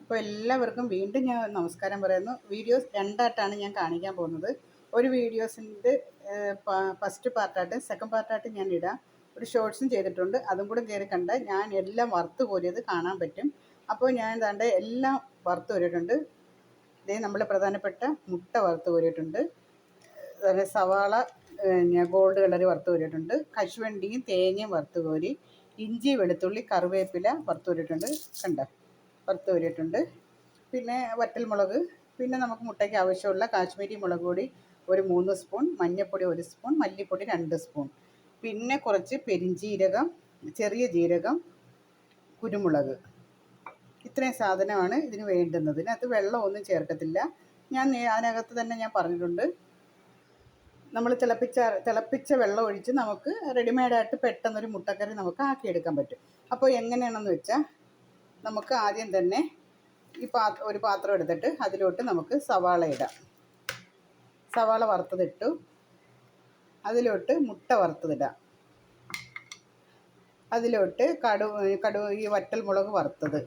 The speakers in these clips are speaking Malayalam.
അപ്പോൾ എല്ലാവർക്കും വീണ്ടും ഞാൻ നമസ്കാരം പറയുന്നു. വീഡിയോസ് രണ്ടായിട്ടാണ് ഞാൻ കാണിക്കാൻ പോകുന്നത്. ഒരു വീഡിയോസിൻ്റെ ഫസ്റ്റ് പാർട്ടായിട്ട് സെക്കൻഡ് പാർട്ടായിട്ട് ഞാൻ ഇടാം. ഒരു ഷോർട്സും ചെയ്തിട്ടുണ്ട്, അതും കൂടെ കയറി കണ്ട് ഞാൻ എല്ലാം വറുത്ത് കോരിയത് കാണാൻ പറ്റും. അപ്പോൾ ഞാൻ എന്താണ്ട് എല്ലാം വറുത്ത് കോരിയിട്ടുണ്ട്. ഇതേ നമ്മൾ പ്രധാനപ്പെട്ട മുട്ട വറുത്ത് കോരിയിട്ടുണ്ട്, അതുപോലെ സവാള ഗോൾഡ് കളർ വറുത്ത് കോരിയിട്ടുണ്ട്, കശുവണ്ടിയും തേങ്ങയും വറുത്ത് കോരി, ഇഞ്ചി വെളുത്തുള്ളി കറിവേപ്പില വറുത്ത് കോരിയിട്ടുണ്ട്, കണ്ടോ വറുത്ത് കോരിയിട്ടുണ്ട്. പിന്നെ വറ്റൽമുളക്, പിന്നെ നമുക്ക് മുട്ടയ്ക്ക് ആവശ്യമുള്ള കാശ്മീരി മുളക് പൊടി ഒരു 3 സ്പൂൺ, മഞ്ഞൾപ്പൊടി 1 സ്പൂൺ, മല്ലിപ്പൊടി 2 സ്പൂൺ, പിന്നെ കുറച്ച് പെരിഞ്ജീരകം, ചെറിയ ജീരകം, കുരുമുളക്. ഇത്രയും സാധനമാണ് ഇതിന് വേണ്ടുന്നത്. ഇതിനകത്ത് വെള്ളമൊന്നും ചേർക്കത്തില്ല. ഞാൻ അതിനകത്ത് തന്നെ ഞാൻ പറഞ്ഞിട്ടുണ്ട്, നമ്മൾ തിളപ്പിച്ച വെള്ളം ഒഴിച്ച് നമുക്ക് റെഡിമെയ്ഡായിട്ട് പെട്ടെന്നൊരു മുട്ടക്കറി നമുക്ക് ആക്കിയെടുക്കാൻ പറ്റും. അപ്പോൾ എങ്ങനെയാണെന്ന് വെച്ചാൽ, നമുക്ക് ആദ്യം തന്നെ ഒരു പാത്രം എടുത്തിട്ട് അതിലോട്ട് നമുക്ക് സവാള ഇടാം. സവാള വറുത്തതിട്ടു, അതിലോട്ട് മുട്ട വറുത്തതിടാം, അതിലോട്ട് ഈ വറ്റൽമുളക് വറുത്തത്,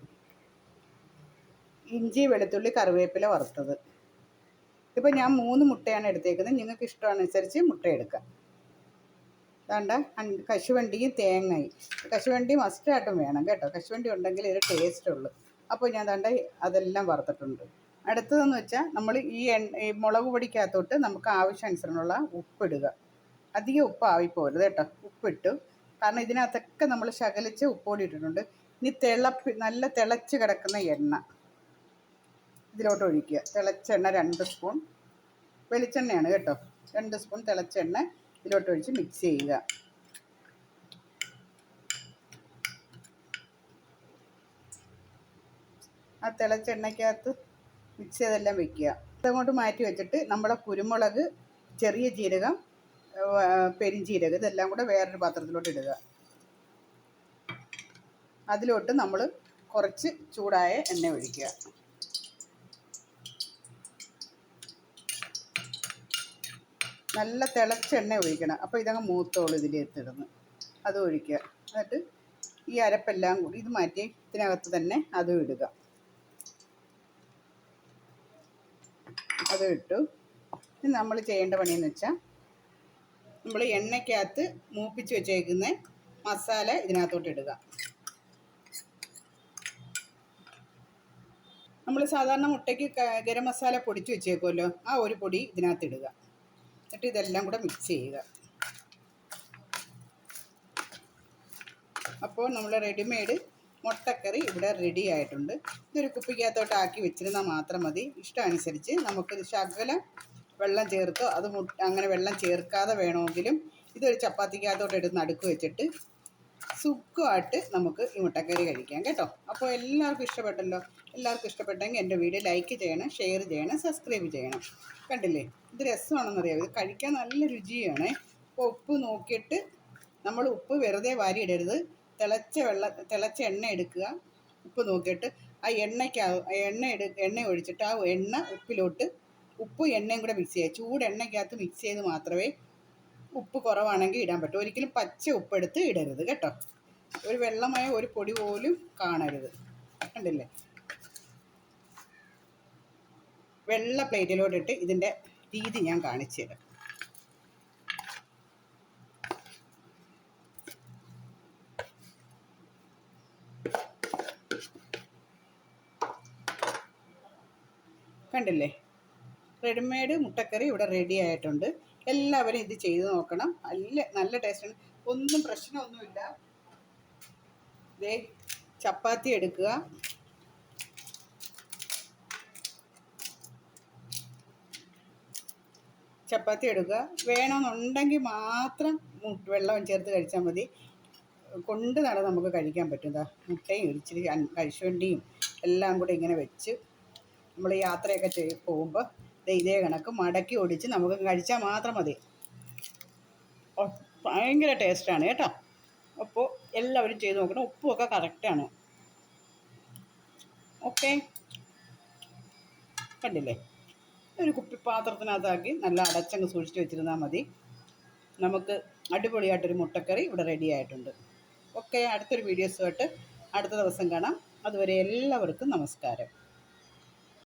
ഇഞ്ചി വെളുത്തുള്ളി കറിവേപ്പില വറുത്തത്. ഇപ്പോൾ ഞാൻ 3 മുട്ടയാണ് എടുത്തേക്കുന്നത്, നിങ്ങൾക്ക് ഇഷ്ടമനുസരിച്ച് മുട്ട എടുക്കാം. വേണ്ട കശുവണ്ടിയും തേങ്ങയും, കശുവണ്ടി മസ്റ്റായിട്ടും വേണം കേട്ടോ, കശുവണ്ടി ഉണ്ടെങ്കിൽ ഇത് ടേസ്റ്റ് ഉള്ളൂ. അപ്പോൾ ഞാൻ അതെല്ലാം വറുത്തിട്ടുണ്ട്. അടുത്തതെന്ന് വെച്ചാൽ, നമ്മൾ ഈ മുളക് പൊടിക്കകത്തോട്ട് നമുക്ക് ആവശ്യാനുസരണമുള്ള ഉപ്പിടുക. അധികം ഉപ്പ് ആവിപ്പോരുത് കേട്ടോ. ഉപ്പിട്ടു, കാരണം ഇതിനകത്തൊക്കെ നമ്മൾ ശകലിച്ച് ഉപ്പുപൊടി ഇട്ടിട്ടുണ്ട്. ഇനി നല്ല തിളച്ച് കിടക്കുന്ന എണ്ണ ഇതിലോട്ട് ഒഴിക്കുക. തിളച്ച എണ്ണ 2 സ്പൂൺ, വെളിച്ചെണ്ണയാണ് കേട്ടോ. 2 സ്പൂൺ തിളച്ച എണ്ണ ഇതിലോട്ട് ഒഴിച്ച് മിക്സ് ചെയ്യുക. ആ തിളച്ച എണ്ണയ്ക്കകത്ത് മിക്സ് ചെയ്തെല്ലാം വെക്കുക. അതങ്ങോട്ട് മാറ്റി വെച്ചിട്ട് നമ്മളെ കുരുമുളക്, ചെറിയ ജീരകം, പെരിഞ്ജീരകം ഇതെല്ലാം കൂടെ വേറൊരു പാത്രത്തിലോട്ട് ഇടുക. അതിലോട്ട് നമ്മൾ കുറച്ച് ചൂടായ എണ്ണ ഒഴിക്കുക. നല്ല തിളച്ച എണ്ണ ഒഴിക്കണം. അപ്പോൾ ഇതങ്ങ് മൂത്തോളൂ ഇതിലെത്തിടുന്നു. അത് ഒഴിക്കുക. എന്നിട്ട് ഈ അരപ്പെല്ലാം കൂടി ഇത് മാറ്റി ഇതിനകത്ത് തന്നെ അതും ഇടുക. അത് ഇട്ടു. ഇനി നമ്മൾ ചെയ്യേണ്ട പണിയെന്ന് വെച്ചാൽ, നമ്മൾ എണ്ണയ്ക്കകത്ത് മൂപ്പിച്ച് വെച്ചേക്കുന്ന മസാല ഇതിനകത്തോട്ട് ഇടുക. നമ്മൾ സാധാരണ മുട്ടയ്ക്ക് ഗരം മസാല പൊടിച്ച് വെച്ചേക്കുമല്ലോ, ആ ഒരു പൊടി ഇതിനകത്ത് ഇടുക. എന്നിട്ട് ഇതെല്ലാം കൂടെ മിക്സ് ചെയ്യുക. അപ്പോൾ നമ്മൾ റെഡിമെയ്ഡ് മുട്ടക്കറി ഇവിടെ റെഡി ആയിട്ടുണ്ട്. ഇതൊരു കുപ്പിക്കകത്തോട്ട് ആക്കി വെച്ചിരുന്നാൽ മാത്രം മതി. ഇഷ്ടമനുസരിച്ച് നമുക്ക് ശകലം വെള്ളം ചേർത്തോ, അങ്ങനെ വെള്ളം ചേർക്കാതെ വേണമെങ്കിലും ഇതൊരു ചപ്പാത്തിക്കകത്തോട്ട് എടുത്ത് നടുക്ക് വെച്ചിട്ട് സുഖമായിട്ട് നമുക്ക് ഈ മുട്ടക്കറി കഴിക്കാം കേട്ടോ. അപ്പോൾ എല്ലാവർക്കും ഇഷ്ടപ്പെട്ടല്ലോ. എല്ലാവർക്കും ഇഷ്ടപ്പെട്ടെങ്കിൽ എൻ്റെ വീഡിയോ ലൈക്ക് ചെയ്യണം, ഷെയർ ചെയ്യണം, സബ്സ്ക്രൈബ് ചെയ്യണം. കണ്ടില്ലേ, ഇത് രസമാണെന്നറിയാം. ഇത് കഴിക്കാൻ നല്ല രുചിയാണ്. അപ്പോൾ ഉപ്പ് നോക്കിയിട്ട്, നമ്മൾ ഉപ്പ് വെറുതെ വാരി ഇടരുത്. തിളച്ച എണ്ണ എടുക്കുക. ഉപ്പ് നോക്കിയിട്ട് ആ എണ്ണ ഒഴിച്ചിട്ട് ആ എണ്ണ ഉപ്പ് എണ്ണയും കൂടെ മിക്സ് ചെയ്യുക. ചൂട് എണ്ണയ്ക്കകത്ത് മിക്സ് ചെയ്ത് മാത്രമേ ഉപ്പ് കുറവാണെങ്കിൽ ഇടാൻ പറ്റും. ഒരിക്കലും പച്ച ഉപ്പെടുത്ത് ഇടരുത് കേട്ടോ. ഒരു വെള്ളമായ ഒരു പൊടി പോലും കാണരുത്. കണ്ടില്ലേ, വെള്ള പ്ലേറ്റിലോട്ടിട്ട് ഇതിൻ്റെ രീതി ഞാൻ കാണിച്ചു തരാം. കണ്ടില്ലേ, റെഡിമെയ്ഡ് മുട്ടക്കറി ഇവിടെ റെഡി ആയിട്ടുണ്ട്. എല്ലാവരും ഇത് ചെയ്ത് നോക്കണം. നല്ല ടേസ്റ്റാണ്, ഒന്നും പ്രശ്നമൊന്നുമില്ല. ദേ ചപ്പാത്തി എടുക്കുക. വേണമെന്നുണ്ടെങ്കിൽ മാത്രം വെള്ളം ചേർത്ത് കഴിച്ചാൽ മതി. കൊണ്ട് നടന്ന് നമുക്ക് കഴിക്കാൻ പറ്റും. മുട്ടയും ഇച്ചിരി കശുവണ്ടിയും എല്ലാം കൂടെ ഇങ്ങനെ വെച്ച് നമ്മൾ യാത്രയൊക്കെ പോകുമ്പോൾ ഇതേ കണക്ക് മടക്കി ഒടിച്ച് നമുക്ക് കഴിച്ചാൽ മാത്രം മതി. ഭയങ്കര ടേസ്റ്റാണ് കേട്ടോ. അപ്പോൾ എല്ലാവരും ചെയ്ത് നോക്കണം. ഉപ്പുമൊക്കെ കറക്റ്റാണ്. ഓക്കെ, കണ്ടില്ലേ, ഒരു കുപ്പിപ്പാത്രത്തിനകത്താക്കി നല്ല അടച്ചങ്ങ് സൂക്ഷിച്ച് വെച്ചിരുന്നാൽ മതി. നമുക്ക് അടിപൊളിയായിട്ടൊരു മുട്ടക്കറി ഇവിടെ റെഡി ആയിട്ടുണ്ട്. ഓക്കെ, അടുത്തൊരു വീഡിയോസുമായിട്ട് അടുത്ത ദിവസം കാണാം. അതുവരെ എല്ലാവർക്കും നമസ്കാരം.